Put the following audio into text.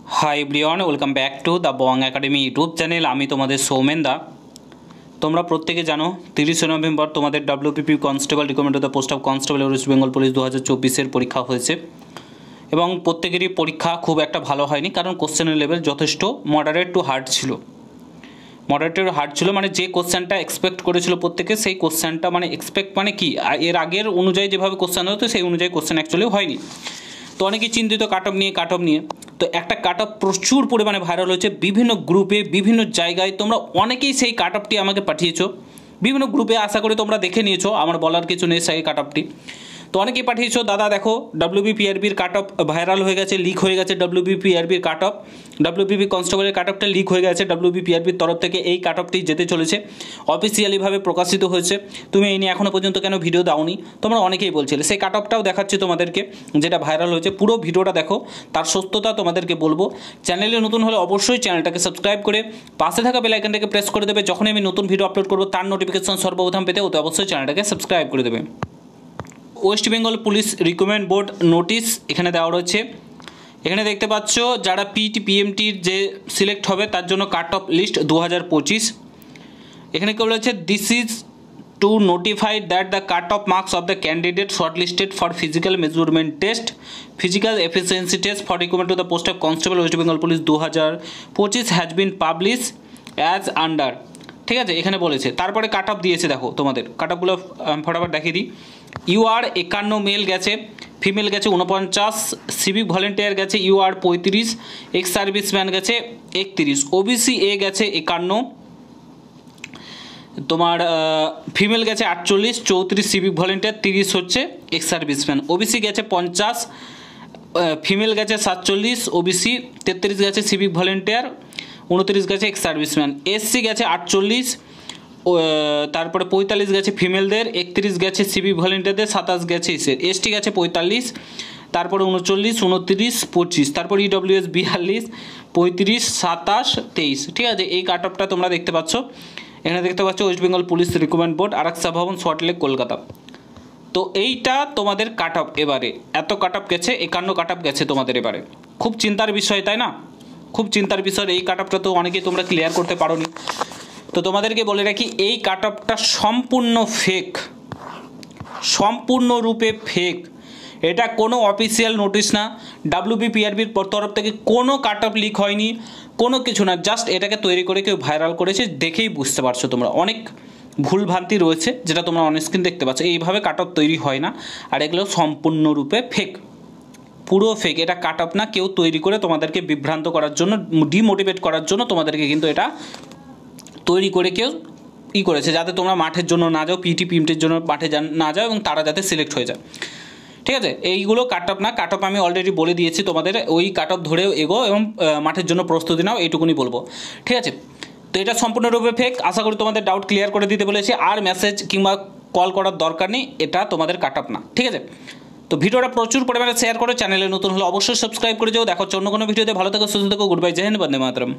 High everyone welcome back to the Bong academy YouTube channel. आमी तोमादेर सौमेन दा। तोमरा प्रत्येके जानो 30 नवेम्बर तोमादेर WPP constable recruitment the post of constable West Bengal police 2024 परीक्षा होयेछे एबं प्रत्येकेरই परीक्षा खूब एकटा भालो हयनि कारण कोश्चेनेर लेभेल यथेष्ट मडारेट टू हार्ड छिलो। मडारेट टू हार्ड छिलो माने जे कोश्चेनटा एक्सपेक्ट करेछिलो प्रत्येके सेई कोश्चेनटा माने एक्सपेक्ट माने कि एर आगेर अनुयायी जेभाবে कोश्चेन हतो सेई अनुयायी कोश्चेन एक्चुअली हयनि। तो अनेकेই चिंतित काट अफ निये तो एक काट अफ प्रचुर परिमाणे भाइराल होयेछे विभिन्न ग्रुपे विभिन्न जायगाय। तोमरा अनेकेई सेई काट अफटी आमाके पाठिয়েছো विभिन्न ग्रुपे। आशा करी तोमरा देखे निয়েছো, आमार बलार किछु नेই सेई काट अफटी। तो अनेकेই पाठिয়েছো दादा देखो डब्ल्यूबीपीआरबिर काट अफ भाइराल हो गेছে, लिक हो गेছে। डब्ल्यूबीपीआरबिर काट अफ डब्ल्यूबीपी कन्स्टेबलेर काट अफटा लिक हो गेছে। डब्ल्यूबीपीआरबिर तरफ থেকে এই কাট অফটি যেতে চলেছে, অফিসিয়ালি ভাবে প্রকাশিত হয়েছে। তুমি এই নিয়ে এখনো পর্যন্ত কেন ভিডিও দাওনি তোমরা অনেকেই বলছিলে। সেই কাট অফটাও দেখাচ্ছি তোমাদেরকে যেটা ভাইরাল হয়েছে। পুরো ভিডিওটা দেখো, তার সত্যতা তোমাদেরকে বলবো। চ্যানেলে নতুন হলে অবশ্যই চ্যানেলটাকে সাবস্ক্রাইব করে পাশে থাকা বেল আইকনটাকে প্রেস করে দেবে। যখনই আমি নতুন ভিডিও আপলোড করব তার নোটিফিকেশন সর্বপ্রথম পেতে অতি অবশ্যই চ্যানেলটাকে সাবস্ক্রাইব করে দেবে। West Bengal police recruitment board notice এখানে দেওয়া রয়েছে। এখানে দেখতে পাচ্ছ যারা পিটি পিএমটির যে সিলেক্ট হবে তার জন্য কাট অফ লিস্ট 2025। এখানে কি বলেছে, this is to notify that the cut off marks of the candidate short listed for physical measurement test physical efficiency test for recruitment to the post of constable West Bengal police 2025 has been publish as under. ঠিক আছে, এখানে বলেছে। তারপরে cut off দিয়েছে, দেখো তোমাদের কাট অফগুলো ফটাফট দেখিয়ে দিই। ইউআর 51 মেল গেছে, ফিমেল গেছে 49, সিভিক ভলেন্টিয়ার গেছে ইউআর 35, এক্স সার্ভিসম্যান গেছে 31, ওবিসি এ গেছে 51, তোমার ফিমেল গেছে 48, 34 সিভিক ভলেন্টিয়ার, 30 হচ্ছে এক্স সার্ভিসম্যান। ওবিসি গেছে 50, ফিমেল গেছে 47, ওবিসি 33 গেছে সিভিক ভলেন্টিয়ার, 29 গেছে এক্স সার্ভিসম্যান। এসসি গেছে 48, তারপরে 45 গেছে ফিমেলদের, 31 গেছে সিভিক ভলেন্টিয়ারদের, 27 গেছে ইসের। এসটি গেছে 45, তারপরে 39, 29, 25, তারপর ইডব্লিউএস 42, 35, 27, 23। ঠিক আছে, এই কাট অফটা তোমরা দেখতে পাচ্ছ। এখানে দেখতে পাচ্ছ West Bengal police recruitment board, Araksha ভবন, সল্টলেক, কলকাতা। তো এইটা তোমাদের কাট অফ। এবারে এত কাট অফ গেছে, 51 কাট অফ গেছে তোমাদের। এবারে খুব চিন্তার বিষয়, তাই না? খুব চিন্তার বিষয়। এই কাট অফটা তো অনেকেই তোমরা ক্লিয়ার করতে পারোনি। তো তোমাদেরকে বলে রাখি এই কাট অফটা সম্পূর্ণ ফেক, সম্পূর্ণরূপে ফেক। এটা কোনো অফিসিয়াল নোটিশ না, ডাব্লিউবিপিআরবির তরফ থেকে কোনো কাট অফ লিক হয়নি, কোনো কিছু না। জাস্ট এটাকে তৈরি করে কেউ ভাইরাল করেছে, দেখেই বুঝতে পারছো তোমরা। অনেক ভুলভ্রান্তি রয়েছে যেটা তোমরা অনস্ক্রিন দেখতে পাচ্ছ। এইভাবে কাট অফ তৈরি হয় না, আর এগুলো সম্পূর্ণরূপে ফেক, পুরো ফেক। এটা কাট অফ না, কেউ তৈরি করে তোমাদেরকে বিভ্রান্ত করার জন্য, ডিমোটিভেট করার জন্য তোমাদেরকে কিন্তু এটা তৈরি করে কেউ করেছে, যাতে তোমরা মাঠের জন্য না যাও, পিটি পিএমটির জন্য মাঠে না যাও এবং তারা যাতে সিলেক্ট হয়ে যায়। ঠিক আছে, এইগুলো কাট অফ না। কাট অফ আমি অলরেডি বলে দিয়েছি তোমাদের, ওই কাট অফ ধরেও এগো এবং মাঠের জন্য প্রস্তুতি নাও, এইটুকুনি বলবো। ঠিক আছে, তো এটা সম্পূর্ণরূপে ফেক। আশা করি তোমাদের ডাউট ক্লিয়ার করে দিতে বলেছি। আর মেসেজ কিংবা কল করার দরকার নেই, এটা তোমাদের কাট অফ না। ঠিক আছে, তো ভিডিওটা প্রচুর পরিমাণে শেয়ার করো। চ্যানেলে নতুন হলে অবশ্যই সাবস্ক্রাইব করে যাও। দেখো অন্য কোনো ভিডিওতে। ভালো থেকো, সুস্থ থেকো। গুড বাই, জয় হিন্দ, বন্দে মাতরম।